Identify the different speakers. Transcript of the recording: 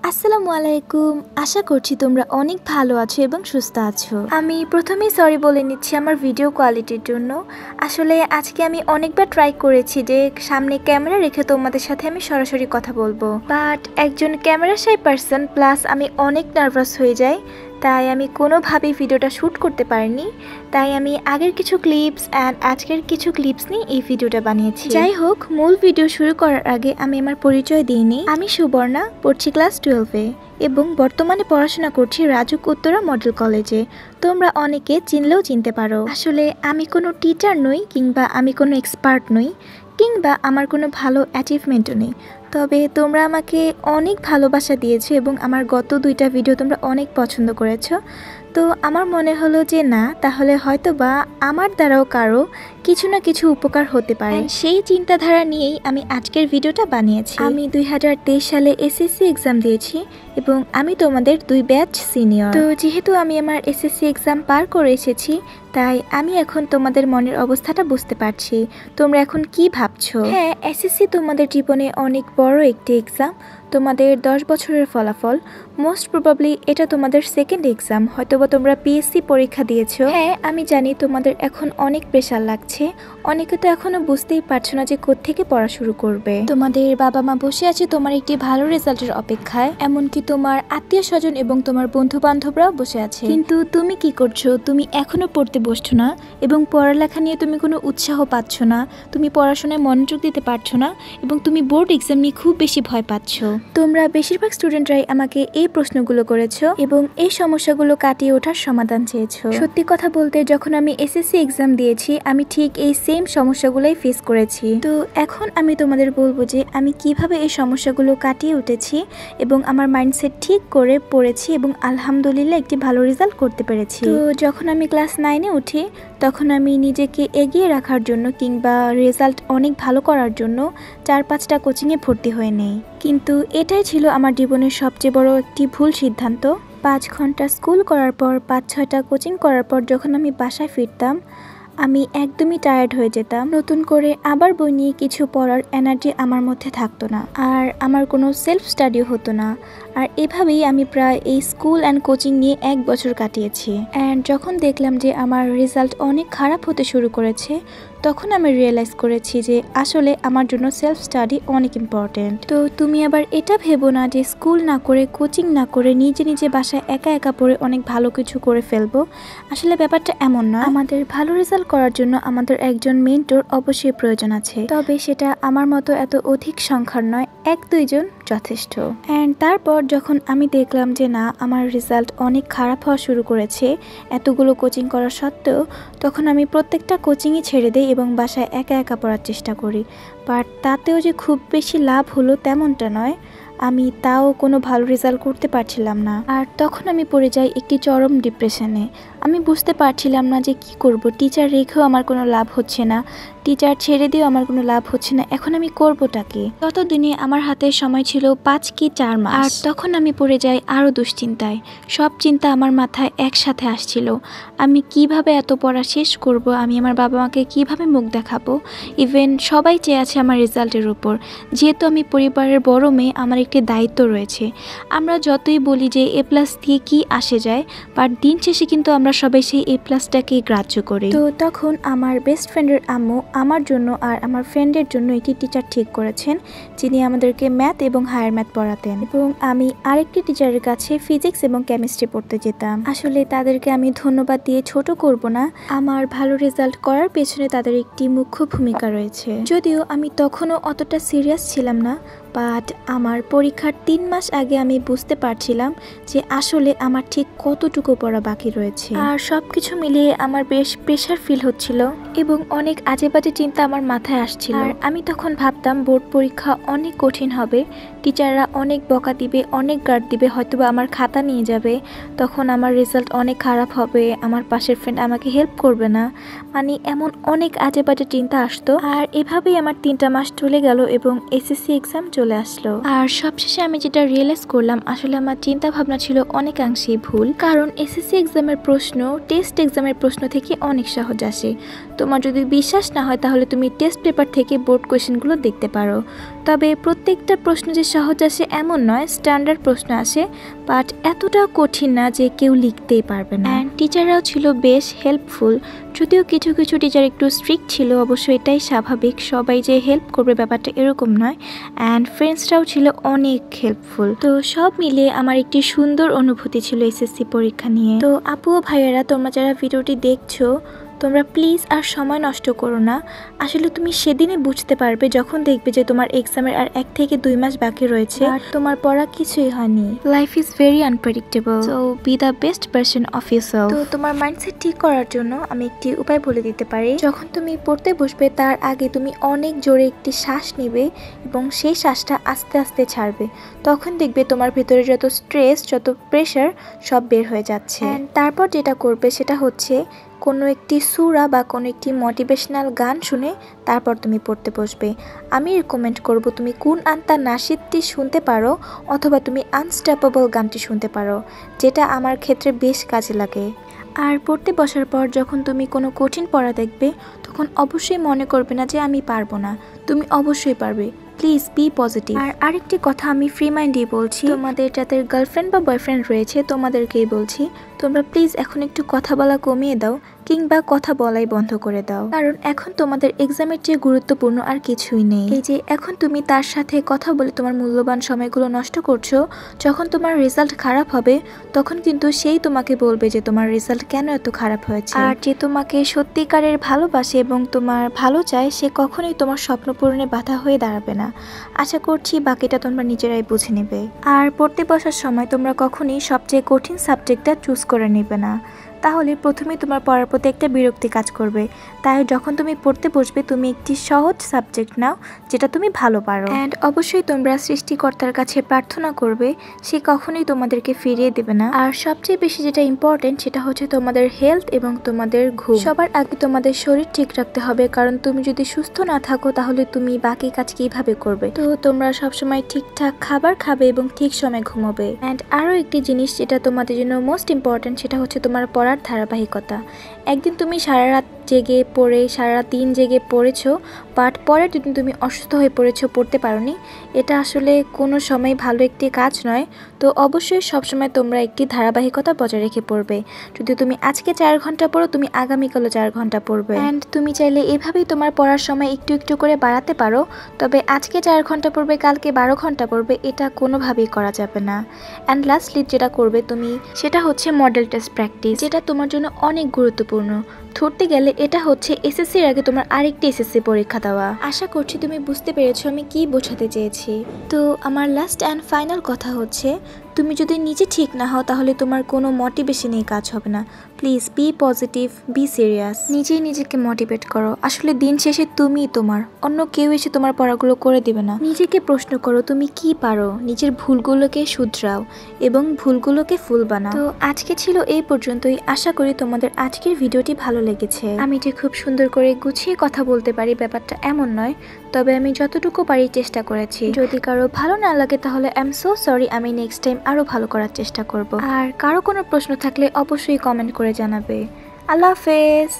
Speaker 1: আসসালামু আলাইকুম। আশা করছি তোমরা অনেক ভালো আছো এবং সুস্থ আছো। আমি প্রথমেই সরি বলে নিচ্ছি আমার ভিডিও কোয়ালিটির জন্য। আসলে আজকে আমি অনেকবার ট্রাই করেছি যে সামনে ক্যামেরা রেখে তোমাদের সাথে আমি সরাসরি কথা বলবো, বাট একজন ক্যামেরা শাই পারসন প্লাস আমি অনেক নার্ভাস হয়ে যাই, তাই আমি কোনোভাবেই ভিডিওটা শ্যুট করতে পারিনি। তাই আমি আগের কিছু ক্লিপস অ্যান্ড আজকের কিছু ক্লিপস নিয়ে এই ভিডিওটা বানিয়েছি। যাই হোক, মূল ভিডিও শুরু করার আগে আমি আমার পরিচয় দিয়ে নিই। আমি সুবর্ণা, পড়ছি ক্লাস 12-এ এবং বর্তমানে পড়াশোনা করছি রাজুক উত্তরা মডেল কলেজে। তোমরা অনেকে চিনলেও চিনতে পারো। আসলে আমি কোনো টিচার নই, কিংবা আমি কোনো এক্সপার্ট নই, কিংবা আমার কোনো ভালো অ্যাচিভমেন্টও নেই। তবে তোমরা আমাকে অনেক ভালোবাসা দিয়েছো এবং আমার গত 2টা ভিডিও তোমরা অনেক পছন্দ করেছো। তো আমার মনে হলো যে না, তাহলে হয়তো বা আমার দ্বারাও কারো কিছু না কিছু উপকার হতে পারে। সেই চিন্তাধারা নিয়েই আমি আজকের ভিডিওটা বানিয়েছি। আমি 2023 সালে এসএসসি এক্সাম দিয়েছি এবং আমি তোমাদের 2 ব্যাচ সিনিয়র। তো যেহেতু আমি আমার এসএসসি এক্সাম পার করে এসেছি, তাই আমি এখন তোমাদের মনের অবস্থাটা বুঝতে পারছি তোমরা এখন কি ভাবছো। হ্যাঁ, এসএসসি তোমাদের জীবনে অনেক বড় একটি এক্সাম, তোমাদের 10 বছরের ফলাফল। মোস্ট প্রবাবলি এটা তোমাদের সেকেন্ড এক্সাম, হয়তোবা তোমরা পিএসসি পরীক্ষা দিয়েছো। হ্যাঁ, আমি জানি তোমাদের এখন অনেক প্রেশার লাগছে। অনেকে তো এখনো বুঝতেই পারছো না যে কোত্থেকে পড়া শুরু করবে। তোমাদের বাবা মা বসে আছে তোমার একটি ভালো রেজাল্টের অপেক্ষায়, এমনকি তোমার আত্মীয় স্বজন এবং তোমার বন্ধু বান্ধবরাও বসে আছে। কিন্তু তুমি কি করছো? তুমি এখনো পড়তে বসছো না এবং পড়ালেখা নিয়ে তুমি কোনো উৎসাহ পাচ্ছ না, তুমি পড়াশোনায় মনোযোগ দিতে পারছো না এবং তুমি বোর্ড এক্সাম নিয়ে খুব বেশি ভয় পাচ্ছ। তোমরা বেশিরভাগ স্টুডেন্টরাই আমাকে এই প্রশ্নগুলো করেছো এবং এই সমস্যাগুলো কাটিয়ে ওঠার সমাধান চেয়েছো। সত্যি কথা বলতে, যখন আমি এসএসসি এক্সাম দিয়েছি আমি ঠিক এই সেম সমস্যাগুলোই ফেস করেছি। তো এখন আমি তোমাদের বলবো যে আমি কিভাবে এই সমস্যাগুলো কাটিয়ে উঠেছি এবং আমার মাইন্ডসেট ঠিক করে পড়েছি এবং আলহামদুলিল্লাহ একটি ভালো রেজাল্ট করতে পেরেছি। তো যখন আমি ক্লাস 9-এ উঠি, তখন আমি নিজেকে এগিয়ে রাখার জন্য কিংবা রেজাল্ট অনেক ভালো করার জন্য 4-5টা কোচিংয়ে ভর্তি হয়ে নেই। কিন্তু এটাই ছিল আমার জীবনের সবচেয়ে বড় একটি ভুল সিদ্ধান্ত। 5 ঘন্টা স্কুল করার পর 5-6টা কোচিং করার পর যখন আমি বাসায় ফিরতাম, আমি একদমই টায়ার্ড হয়ে যেতাম। নতুন করে আবার বই নিয়ে কিছু পড়ার এনার্জি আমার মধ্যে থাকতো না, আর আমার কোনো সেলফ স্টাডিও হতো না। আর এভাবেই আমি প্রায় এই স্কুল অ্যান্ড কোচিং নিয়ে 1 বছর কাটিয়েছি। অ্যান্ড যখন দেখলাম যে আমার রেজাল্ট অনেক খারাপ হতে শুরু করেছে, তখন আমি রিয়েলাইজ করেছি যে আসলে আমার জন্য সেলফ স্টাডি অনেক ইম্পর্টেন্ট। তো তুমি আবার এটা ভেবো না যে স্কুল না করে, কোচিং না করে নিজে নিজে বাসায় একা একা পড়ে অনেক ভালো কিছু করে ফেলবো। আসলে ব্যাপারটা এমন না। আমাদের ভালো রেজাল্ট করার জন্য আমাদের একজন মেন্টর অবশ্যই প্রয়োজন আছে, তবে সেটা আমার মতো এত অধিক সংখ্যার নয়, 1-2 জন যথেষ্ট। অ্যান্ড তারপর যখন আমি দেখলাম যে না, আমার রেজাল্ট অনেক খারাপ হওয়া শুরু করেছে এতগুলো কোচিং করা সত্ত্বেও, তখন আমি প্রত্যেকটা কোচিংই ছেড়ে দেই এবং বাসায় একা একা পড়ার চেষ্টা করি। বাট তাতেও যে খুব বেশি লাভ হলো তেমনটা নয়, আমি তাও কোনো ভালো রেজাল্ট করতে পারছিলাম না। আর তখন আমি পড়ে যাই একটি চরম ডিপ্রেশনে। আমি বুঝতে পারছিলাম না যে কি করব। টিচার রেখেও আমার কোনো লাভ হচ্ছে না, টিচার ছেড়ে দিয়েও আমার কোনো লাভ হচ্ছে না। এখন আমি করবোটা কি? ততদিনে আমার হাতে সময় ছিল 5 কি 4 মাস। আর তখন আমি পড়ে যাই আরও দুশ্চিন্তায়। সব চিন্তা আমার মাথায় একসাথে আসছিল। আমি কিভাবে এত পড়া শেষ করব, আমি আমার বাবা মাকে কিভাবে মুখ দেখাবো। ইভেন সবাই চেয়ে আছে আমার রেজাল্টের উপর। যেহেতু আমি পরিবারের বড় মেয়ে, আমার একটি দায়িত্ব রয়েছে। আমরা যতই বলি যে A+ দিয়ে কি আসে যায়, বাট দিন শেষে কিন্তু আমরা সবাই সেই A+টাকে গ্রাহ্য করি। তো তখন আমার বেস্ট ফ্রেন্ডের আম্মু আমার জন্য আর আমার ফ্রেন্ডের জন্য একটি টিচার ঠিক করেছেন, যিনি আমাদেরকে ম্যাথ এবং হায়ার ম্যাথ পড়াতেন, এবং আমি আরেকটি টিচারের কাছে ফিজিক্স এবং কেমিস্ট্রি পড়তে যেতাম। আসলে তাদেরকে আমি ধন্যবাদ দিয়ে ছোট করব না, আমার ভালো রেজাল্ট করার পেছনে তাদের একটি মুখ্য ভূমিকা রয়েছে। যদিও আমি তখনও অতটা সিরিয়াস ছিলাম না, বাট আমার পরীক্ষার 3 মাস আগে আমি বুঝতে পারছিলাম যে আসলে আমার ঠিক কতটুকু পড়া বাকি রয়েছে। আর সবকিছু মিলিয়ে আমার বেশ প্রেশার ফিল হচ্ছিল এবং অনেক আজে বাজে চিন্তা আমার মাথায় আসছিল। আর আমি তখন ভাবতাম বোর্ড পরীক্ষা অনেক কঠিন হবে, টিচাররা অনেক বকা দিবে, অনেক গার্ড দিবে, হয়তোবা আমার খাতা নিয়ে যাবে, তখন আমার রেজাল্ট অনেক খারাপ হবে, আমার পাশের ফ্রেন্ড আমাকে হেল্প করবে না, মানে এমন অনেক আজে বাজে চিন্তা আসতো। আর এভাবেই আমার 3টা মাস চলে গেল এবং এসএসসি এক্সাম চলে আসলো। আর সবশেষে আমি যেটা রিয়েলাইজ করলাম আসলে আমার চিন্তা ভাবনা ছিল অনেকাংশেই ভুল, কারণ এসএসসি এক্সামের প্রশ্ন টেস্ট এক্সামের প্রশ্ন থেকে অনেক সহজ আসে। তোমার যদি বিশ্বাস না হয় তাহলে তুমি টেস্ট পেপার থেকে বোর্ড কোয়েশ্চেনগুলো দেখতে পারো। তবে প্রত্যেকটা প্রশ্ন যে সহজ আসে এমন নয়, স্ট্যান্ডার্ড প্রশ্ন আসে, বাট এতটা কঠিন না যে কেউ লিখতেই পারবে না। অ্যান্ড টিচাররাও ছিল বেশ হেল্পফুল, যদিও কিছু কিছু টিচার একটু স্ট্রিক্ট ছিল, অবশ্য এটাই স্বাভাবিক, সবাই যে হেল্প করবে ব্যাপারটা এরকম নয়। অ্যান্ড ফ্রেন্ডসরাও ছিল অনেক হেল্পফুল। তো সব মিলিয়ে আমার একটি সুন্দর অনুভূতি ছিল এসএসসি পরীক্ষা নিয়ে। তো আপু ও ভাইয়েরা, তোমরা যারা ভিডিওটি দেখছো, তোমরা প্লিজ আর সময় নষ্ট করো না। আসলে তুমি সেদিনে বুঝতে পারবে যখন দেখবে যে তোমার এক্সামের আর 1 থেকে 2 মাস বাকি রয়েছে আর তোমার পড়া কিছুই হয়নি। Life is very unpredictable, so B the best version of yourself. তো তোমার মাইন্ডসেট ঠিক করার জন্য আমি একটি উপায় বলে দিতে পারি। যখন তুমি পড়তে বসবে তার আগে তুমি অনেক জোরে একটি শ্বাস নেবে এবং সেই শ্বাসটা আস্তে আস্তে ছাড়বে। তখন দেখবে তোমার ভেতরে যত স্ট্রেস, যত প্রেশার সব বের হয়ে যাচ্ছে। তারপর যেটা করবে সেটা হচ্ছে কোনো একটি সূরা বা কোনো একটি মোটিভেশনাল গান শুনে তারপর তুমি পড়তে বসবে। আমি রিকমেন্ড করব তুমি কুন আন্তা নাশিদটি শুনতে পারো অথবা তুমি আনস্টপেবল গানটি শুনতে পারো, যেটা আমার ক্ষেত্রে বেশ কাজে লাগে। আর পড়তে বসার পর যখন তুমি কোনো কঠিন পড়া দেখবে তখন অবশ্যই মনে করবে না যে আমি পারবো না, তুমি অবশ্যই পারবে। Please be positive. আর আরেকটি কথা আমি ফ্রি মাইন্ডেই বলছি, তোমাদের যাদের গার্লফ্রেন্ড বা বয়ফ্রেন্ড রয়েছে তোমাদেরকেই বলছি, তোমরা প্লিজ এখন একটু কথা বলা কমিয়ে দাও কিংবা কথা বলাই বন্ধ করে দাও, কারণ এখন তোমাদের এক্সামের চেয়ে গুরুত্বপূর্ণ আর কিছুই নেই। এই যে এখন তুমি তার সাথে কথা বলে তোমার মূল্যবান সময়গুলো নষ্ট করছো, যখন তোমার রেজাল্ট খারাপ হবে তখন কিন্তু সেই তোমাকে বলবে যে তোমার রেজাল্ট কেন এত খারাপ হয়েছে। আর যে তোমাকে সত্যিকারের ভালোবাসে এবং তোমার ভালো চায় সে কখনোই তোমার স্বপ্ন পূরণে বাধা হয়ে দাঁড়াবে না। আশা করছি বাকিটা তোমরা নিজেরাই বুঝে নেবে। আর পড়তে বসার সময় তোমরা কখনোই সবচেয়ে কঠিন সাবজেক্টটা চুজ করে নেবে না, তাহলে প্রথমেই তোমার পড়ার প্রতি একটা বিরক্তি কাজ করবে। তাই যখন তুমি পড়তে বসবে তুমি একটি সহজ সাবজেক্ট নাও যেটা তুমি ভালো পারো। অ্যান্ড অবশ্যই তোমরা সৃষ্টিকর্তার কাছে প্রার্থনা করবে, সে কখনোই তোমাদেরকে ফিরিয়ে দেবে না। আর সবচেয়ে বেশি যেটা ইম্পর্টেন্ট সেটা হচ্ছে তোমাদের হেলথ এবং তোমাদের ঘুম। সবার আগে তোমাদের শরীর ঠিক রাখতে হবে, কারণ তুমি যদি সুস্থ না থাকো তাহলে তুমি বাকি কাজ কিভাবে করবে। তো তোমরা সবসময় ঠিকঠাক খাবার খাবে এবং ঠিক সময় ঘুমোবে। অ্যান্ড আরও একটি জিনিস যেটা তোমাদের জন্য মোস্ট ইম্পর্টেন্ট সেটা হচ্ছে তোমার পড়ার ধারাবাহিকতা। একদিন তুমি সারা রাত জেগে পড়ে সারা দিন জেগে পড়েছো, বাট পরের দিন তুমি অসুস্থ হয়ে পড়েছো, পড়তে পারোনি, এটা আসলে কোনো সময় ভালো একটি কাজ নয়। তো অবশ্যই সবসময় তোমরা একটি ধারাবাহিকতা বজায় রেখে পড়বে। যদি তুমি আজকে 4 ঘন্টা পড়ো তুমি আগামীকালও 4 ঘন্টা পড়বে। অ্যান্ড তুমি চাইলে এভাবেই তোমার পড়ার সময় একটু একটু করে বাড়াতে পারো, তবে আজকে 4 ঘন্টা পড়বে কালকে 12 ঘন্টা পড়বে এটা কোনোভাবেই করা যাবে না। অ্যান্ড লাস্টলি যেটা করবে তুমি সেটা হচ্ছে মডেল টেস্ট প্র্যাকটিস, যেটা তোমার জন্য অনেক গুরুত্বপূর্ণ। ধরতে গেলে এটা হচ্ছে এসএসসির আগে তোমার আরেকটি এসএসসি পরীক্ষা দেওয়া। আশা করছি তুমি বুঝতে পেরেছো আমি কি বোঝাতে চেয়েছি। তো আমার লাস্ট অ্যান্ড ফাইনাল কথা হচ্ছে, তুমি যদি নিজে ঠিক না হও তাহলে তোমার কোনো মোটিভেশনেই কাজ হবে না। Please be positive, be serious, নিজেই নিজেকে মোটিভেট করো। আসলে দিন শেষে তুমিই তোমার, অন্য কেউ এসে তোমার পড়াগুলো করে দিবে না। নিজেকে প্রশ্ন করো তুমি কি পারো, নিজের ভুলগুলোকে শুধরাও এবং ভুলগুলোকে ফুল বানাও। তো আজকে ছিল এই পর্যন্তই। আশা করি তোমাদের আজকের ভিডিওটি ভালো লেগেছে। আমি যে খুব সুন্দর করে গুছিয়ে কথা বলতে পারি ব্যাপারটা এমন নয়, তবে আমি যতটুকু পারি চেষ্টা করেছি। যদি কারো ভালো না লাগে তাহলে আই এম সো সরি, আমি নেক্সট টাইম আরো ভালো করার চেষ্টা করব। আর কারো কোনো প্রশ্ন থাকলে অবশ্যই কমেন্ট করে জানাবে। আল্লাহ হাফেজ।